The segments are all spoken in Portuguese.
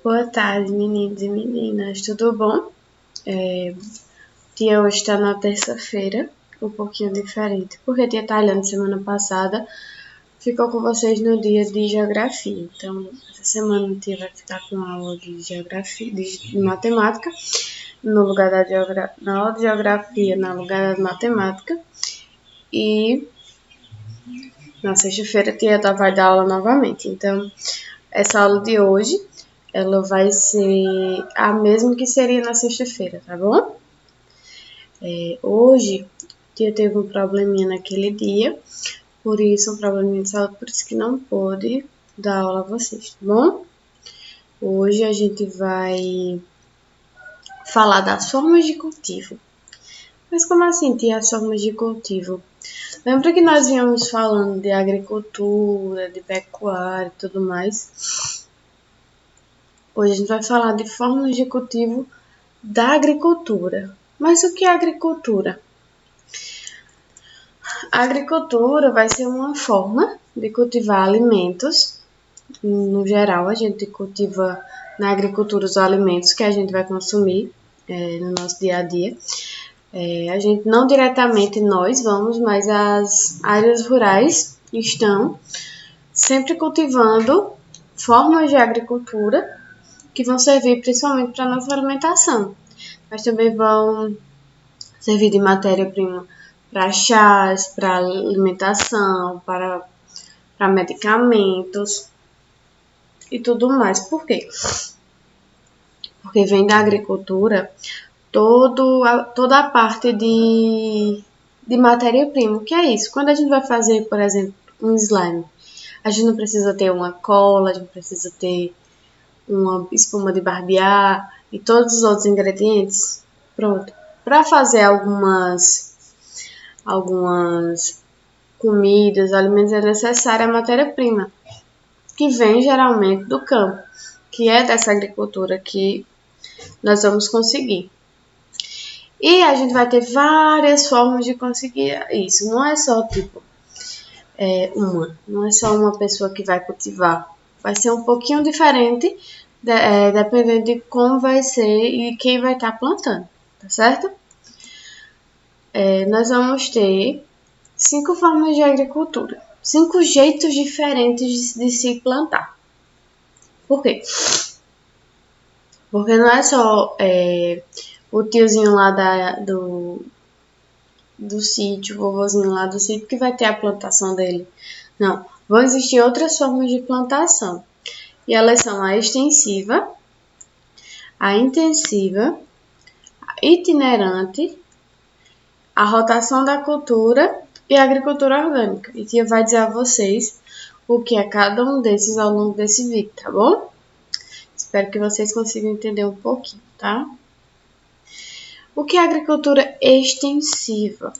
Boa tarde, meninos e meninas, tudo bom? O dia hoje está na terça-feira, um pouquinho diferente, porque tia Taliana, semana passada, ficou com vocês no dia de geografia. Então, essa semana a tia vai ficar com aula de geografia, de matemática, no lugar na aula de geografia, no lugar da matemática. E na sexta-feira a tia vai dar aula novamente. Então, essa aula de hoje ela vai ser a mesma que seria na sexta-feira, tá bom? Hoje, a tia teve um probleminha naquele dia, por isso, um probleminha de saúde, por isso que não pôde dar aula a vocês, tá bom? Hoje a gente vai falar das formas de cultivo. Mas como assim, tia, as formas de cultivo? Lembra que nós íamos falando de agricultura, de pecuária e tudo mais? Hoje a gente vai falar de formas de cultivo da agricultura. Mas o que é agricultura? A agricultura vai ser uma forma de cultivar alimentos. No geral, a gente cultiva na agricultura os alimentos que a gente vai consumir no nosso dia a dia. A gente não diretamente nós vamos, mas as áreas rurais estão sempre cultivando formas de agricultura que vão servir principalmente para a nossa alimentação. Mas também vão servir de matéria-prima para chás, para alimentação, para medicamentos e tudo mais. Por quê? Porque vem da agricultura toda a parte de matéria-prima. O que é isso? Quando a gente vai fazer, por exemplo, um slime, a gente não precisa ter uma cola, a gente precisa ter uma espuma de barbear e todos os outros ingredientes. Pronto. Para fazer algumas comidas, alimentos, é necessária a matéria-prima, que vem geralmente do campo, que é dessa agricultura que nós vamos conseguir. E a gente vai ter várias formas de conseguir isso. Não é só não é só uma pessoa que vai cultivar. Vai ser um pouquinho diferente, dependendo de como vai ser e quem vai estar plantando, tá certo? Nós vamos ter 5 formas de agricultura, 5 jeitos diferentes de se plantar. Por quê? Porque não é só o tiozinho lá do sítio, o vovozinho lá do sítio que vai ter a plantação dele. Não, vão existir outras formas de plantação. E elas são a extensiva, a intensiva, a itinerante, a rotação da cultura e a agricultura orgânica. E tia vai dizer a vocês o que é cada um desses ao longo desse vídeo, tá bom? Espero que vocês consigam entender um pouquinho, tá? O que é agricultura extensiva?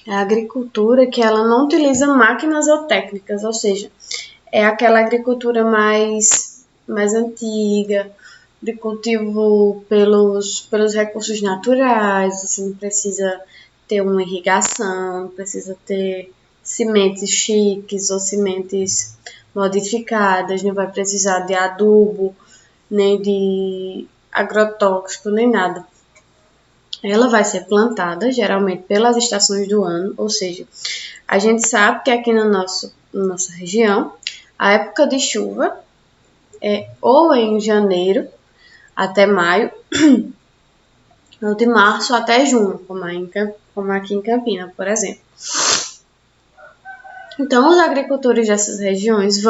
É a agricultura que ela não utiliza máquinas ou técnicas, ou seja, é aquela agricultura mais antiga, de cultivo pelos recursos naturais, você não precisa ter uma irrigação, não precisa ter sementes chiques ou sementes modificadas, não vai precisar de adubo, nem de agrotóxico, nem nada. Ela vai ser plantada geralmente pelas estações do ano, ou seja, a gente sabe que aqui na nossa região, a época de chuva é ou em janeiro até maio, ou de março até junho, como aqui em Campinas, por exemplo. Então, os agricultores dessas regiões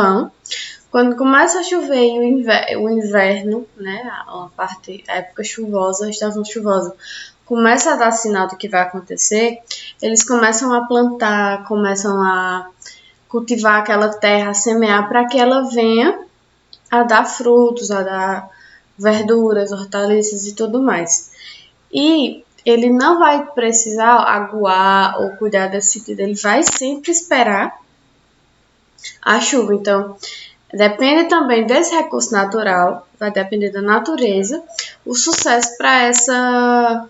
quando começa a chover e o inverno, né, a época chuvosa, a estação chuvosa, começa a dar sinal do que vai acontecer, eles começam a plantar, começam a cultivar aquela terra, a semear para que ela venha a dar frutos, a dar verduras, hortaliças e tudo mais. E ele não vai precisar aguar ou cuidar desse sítio, ele vai sempre esperar a chuva. Então, depende também desse recurso natural, vai depender da natureza, o sucesso para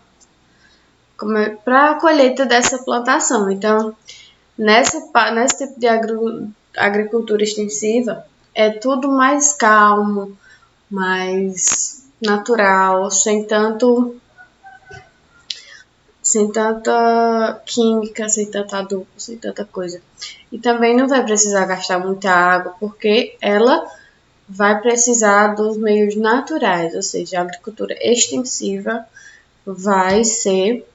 a colheita dessa plantação. Então, nesse tipo de agricultura extensiva, é tudo mais calmo, mais natural, sem tanta química, sem tanto adubo, sem tanta coisa. E também não vai precisar gastar muita água, porque ela vai precisar dos meios naturais, ou seja, a agricultura extensiva vai ser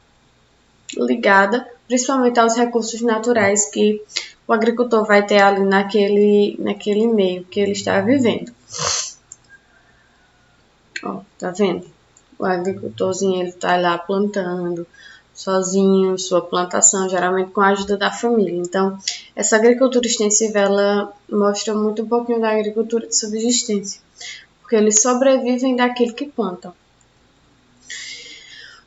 ligada principalmente aos recursos naturais que o agricultor vai ter ali naquele meio que ele está vivendo. Ó, tá vendo? O agricultorzinho, ele tá lá plantando sozinho, sua plantação, geralmente com a ajuda da família. Então, essa agricultura extensiva, ela mostra muito um pouquinho da agricultura de subsistência, porque eles sobrevivem daquilo que plantam.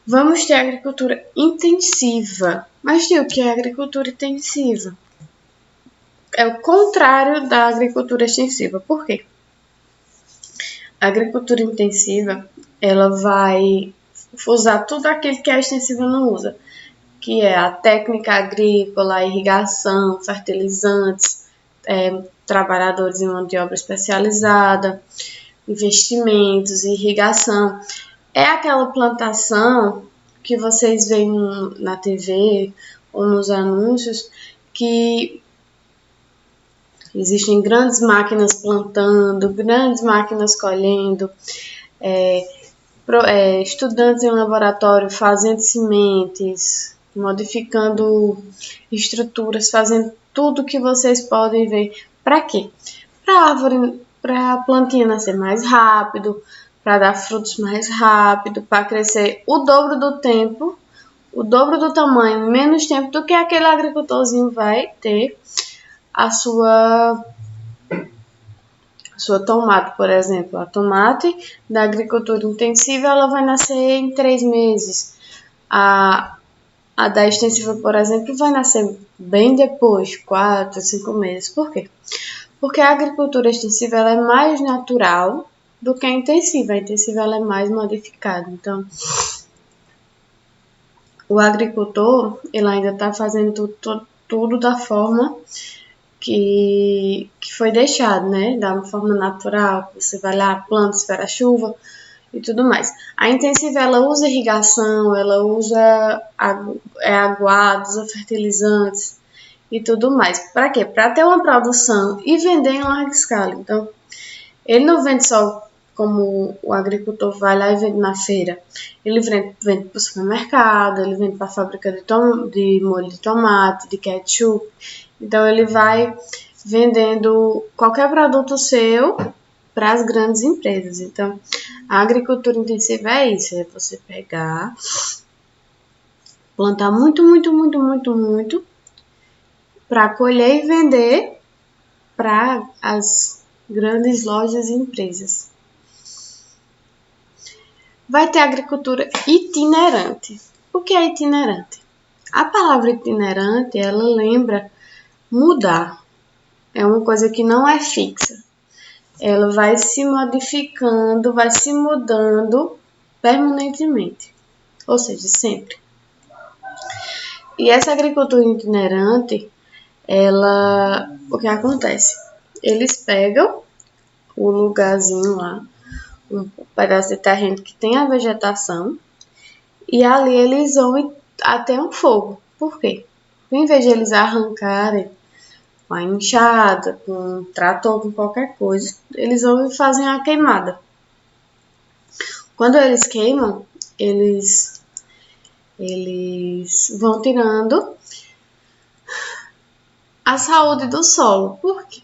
Vamos ter agricultura intensiva. Mas, tio, o que é agricultura intensiva? É o contrário da agricultura extensiva. Por quê? A agricultura intensiva, ela vai usar tudo aquilo que a extensiva não usa, que é a técnica agrícola, a irrigação, fertilizantes, trabalhadores em mão de obra especializada, investimentos, irrigação. É aquela plantação que vocês veem na TV ou nos anúncios que existem grandes máquinas plantando, grandes máquinas colhendo, estudantes em laboratório fazendo sementes, modificando estruturas, fazendo tudo que vocês podem ver. Para quê? Para a plantinha nascer mais rápido, para dar frutos mais rápido, para crescer o dobro do tempo, o dobro do tamanho, em menos tempo do que aquele agricultorzinho vai ter a sua tomate, por exemplo. A tomate da agricultura intensiva, ela vai nascer em 3 meses. A da extensiva, por exemplo, vai nascer bem depois, 4, 5 meses. Por quê? Porque a agricultura extensiva, ela é mais natural do que a intensiva. A intensiva, ela é mais modificada. Então, o agricultor, ele ainda está fazendo tudo da forma que foi deixado, né? Da forma natural, você vai lá, planta, espera a chuva e tudo mais. A intensiva, ela usa irrigação, ela usa aguados, fertilizantes e tudo mais. Para quê? Para ter uma produção e vender em larga escala. Então, ele não vende só como o agricultor vai lá e vende na feira. Ele vende para o supermercado, ele vende para a fábrica de molho de tomate, de ketchup. Então, ele vai vendendo qualquer produto seu para as grandes empresas. Então, a agricultura intensiva é isso, é você pegar, plantar muito, muito, muito, muito, muito, para colher e vender para as grandes lojas e empresas. Vai ter agricultura itinerante. O que é itinerante? A palavra itinerante, ela lembra mudar. É uma coisa que não é fixa. Ela vai se modificando, vai se mudando permanentemente. Ou seja, sempre. E essa agricultura itinerante, o que acontece? Eles pegam o lugarzinho lá, um pedaço de terreno que tem a vegetação, e ali eles vão até um fogo. Por quê? Em vez de eles arrancarem com a enxada, com um trator, com qualquer coisa, eles vão e fazem a queimada. Quando eles queimam, eles vão tirando a saúde do solo. Por quê?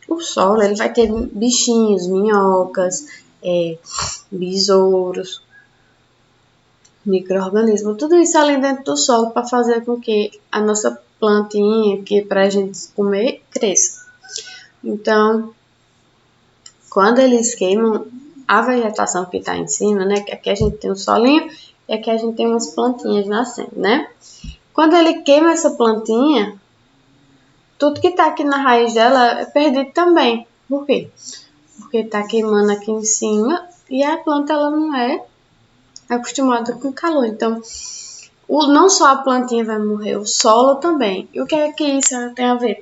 O solo, ele vai ter bichinhos, minhocas, besouros, micro-organismos, tudo isso ali dentro do solo para fazer com que a nossa plantinha, que é para a gente comer, cresça. Então, quando eles queimam a vegetação que está em cima, né, que aqui a gente tem um solinho e aqui a gente tem umas plantinhas nascendo, né? Quando ele queima essa plantinha, tudo que está aqui na raiz dela é perdido também. Por quê? Porque está queimando aqui em cima e a planta ela não é acostumada com calor. Então, não só a plantinha vai morrer, o solo também. E o que é que isso tem a ver?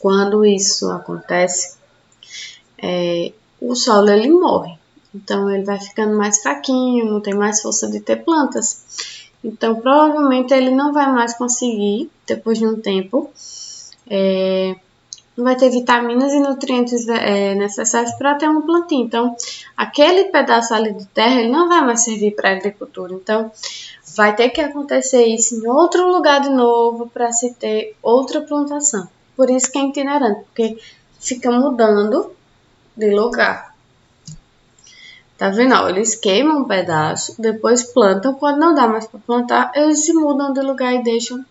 Quando isso acontece, o solo ele morre. Então, ele vai ficando mais fraquinho, não tem mais força de ter plantas. Então, provavelmente, ele não vai mais conseguir, depois de um tempo, não vai ter vitaminas e nutrientes necessários para ter uma plantinha. Então, aquele pedaço ali de terra, ele não vai mais servir para a agricultura. Então, vai ter que acontecer isso em outro lugar de novo para se ter outra plantação. Por isso que é itinerante, porque fica mudando de lugar. Tá vendo? Eles queimam um pedaço, depois plantam. Quando não dá mais para plantar, eles se mudam de lugar e deixam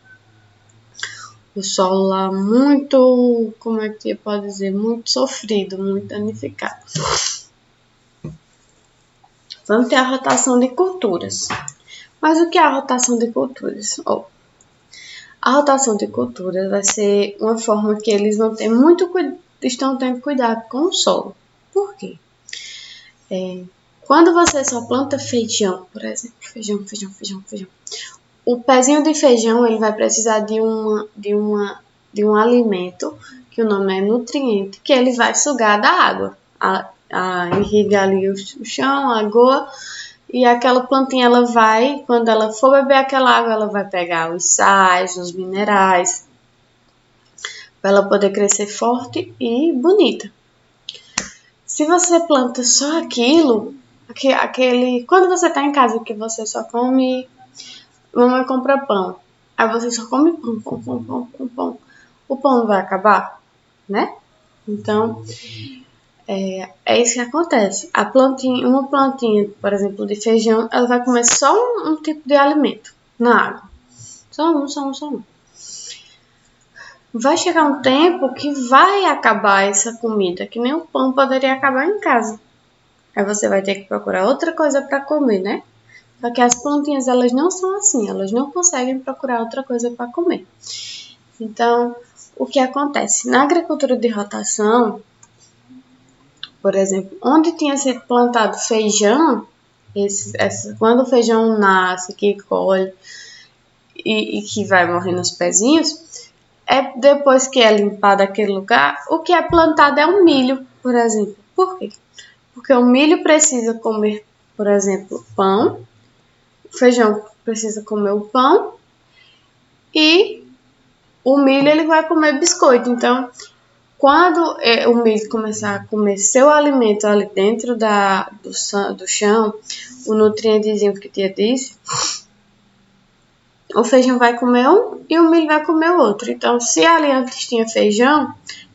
o solo lá muito, como é que pode dizer, muito sofrido, muito danificado. Vamos ter a rotação de culturas. Mas o que é a rotação de culturas? A rotação de culturas vai ser uma forma que eles não têm estão tendo cuidado com o solo. Por quê? Quando você só planta feijão, por exemplo, feijão, o pezinho de feijão ele vai precisar de um alimento, que o nome é nutriente, que ele vai sugar da água, irrigar ali o chão, a água, e aquela plantinha ela vai, quando ela for beber aquela água, ela vai pegar os sais, os minerais, para ela poder crescer forte e bonita. Se você planta só aquilo, quando você está em casa que você só come, mamãe compra pão, aí você só come pão, o pão não vai acabar, né? Então, é isso que acontece. Uma plantinha, por exemplo, de feijão, ela vai comer só um tipo de alimento na água. Só um. Vai chegar um tempo que vai acabar essa comida, que nem o pão poderia acabar em casa. Aí você vai ter que procurar outra coisa para comer, né? Só que as plantinhas, elas não são assim, elas não conseguem procurar outra coisa para comer. Então, o que acontece? Na agricultura de rotação, por exemplo, onde tinha sido plantado feijão, quando o feijão nasce, que colhe e que vai morrer nos pezinhos, depois que é limpado aquele lugar, o que é plantado é o milho, por exemplo. Por quê? Porque o milho precisa comer, por exemplo, pão, o feijão precisa comer o pão e o milho ele vai comer biscoito. Então, quando o milho começar a comer seu alimento ali dentro do chão, o nutrientezinho que a tia disse, o feijão vai comer um e o milho vai comer o outro. Então, se ali antes tinha feijão,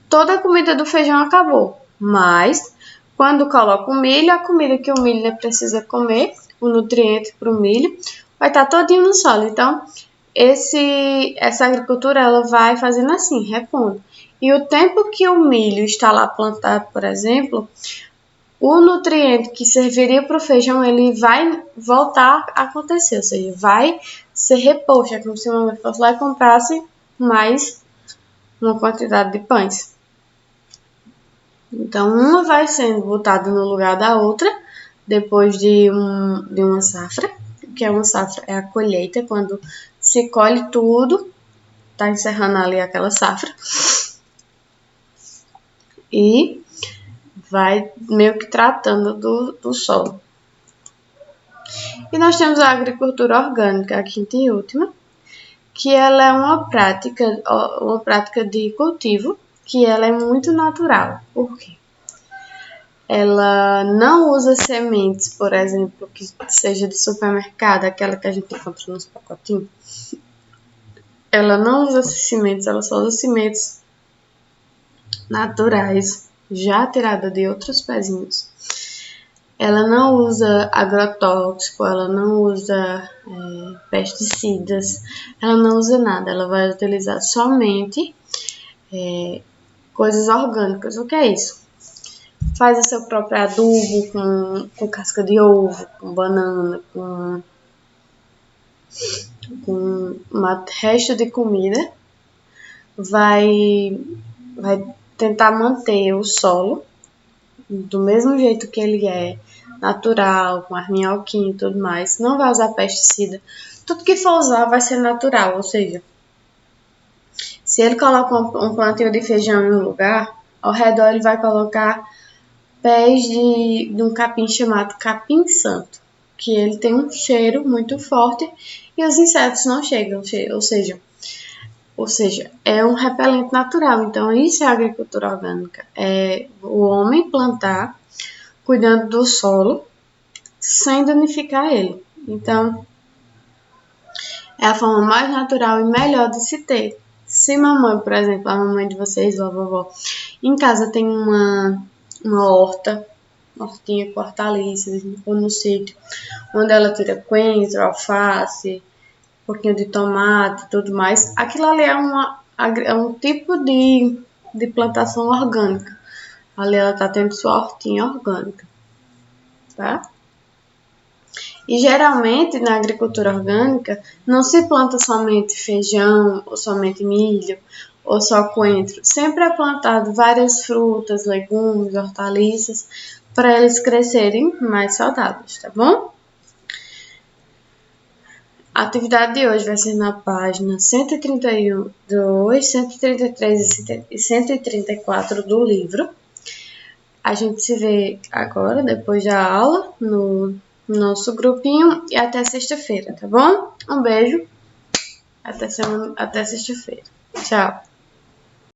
toda a comida do feijão acabou. Mas, quando coloca o milho, a comida que o milho precisa comer, o nutriente para o milho, vai estar todinho no solo. Então, essa agricultura ela vai fazendo assim, repondo. E o tempo que o milho está lá plantado, por exemplo, o nutriente que serviria para o feijão, ele vai voltar a acontecer, ou seja, vai ser reposto. É como se a mamãe fosse lá e comprasse mais uma quantidade de pães. Então, uma vai sendo botada no lugar da outra, depois de uma safra, que é uma safra, é a colheita, quando se colhe tudo, tá encerrando ali aquela safra, e vai meio que tratando do solo. E nós temos a agricultura orgânica, a quinta e última, que ela é uma prática de cultivo, que ela é muito natural. Por quê? Ela não usa sementes, por exemplo, que seja de supermercado, aquela que a gente encontra nos pacotinhos. Ela não usa sementes, ela só usa sementes naturais, já tirada de outros pezinhos. Ela não usa agrotóxico, ela não usa pesticidas, ela não usa nada. Ela vai utilizar somente coisas orgânicas. O que é isso? Faz o seu próprio adubo com casca de ovo, com banana, com resto de comida. Vai tentar manter o solo do mesmo jeito que ele é, natural, com arminhoquinho e tudo mais. Não vai usar pesticida. Tudo que for usar vai ser natural, ou seja, Se ele coloca um plantio de feijão em um lugar, ao redor ele vai colocar pés de um capim chamado capim-santo, que ele tem um cheiro muito forte e os insetos não chegam, ou seja, é um repelente natural. Então, isso é agricultura orgânica. É o homem plantar, cuidando do solo, sem danificar ele. Então, é a forma mais natural e melhor de se ter. Se mamãe, por exemplo, a mamãe de vocês ou a vovó, em casa tem uma horta, hortinha com hortaliças, ou no sítio, onde ela tira coentro, alface, um pouquinho de tomate e tudo mais, aquilo ali é um tipo de plantação orgânica. Ali ela está tendo sua hortinha orgânica, tá? E geralmente na agricultura orgânica não se planta somente feijão ou somente milho ou só coentro. Sempre é plantado várias frutas, legumes, hortaliças para eles crescerem mais saudáveis, tá bom? A atividade de hoje vai ser na página 132, 133 e 134 do livro. A gente se vê agora, depois da aula, no nosso grupinho e até sexta-feira, tá bom? Um beijo, até sexta-feira. Tchau!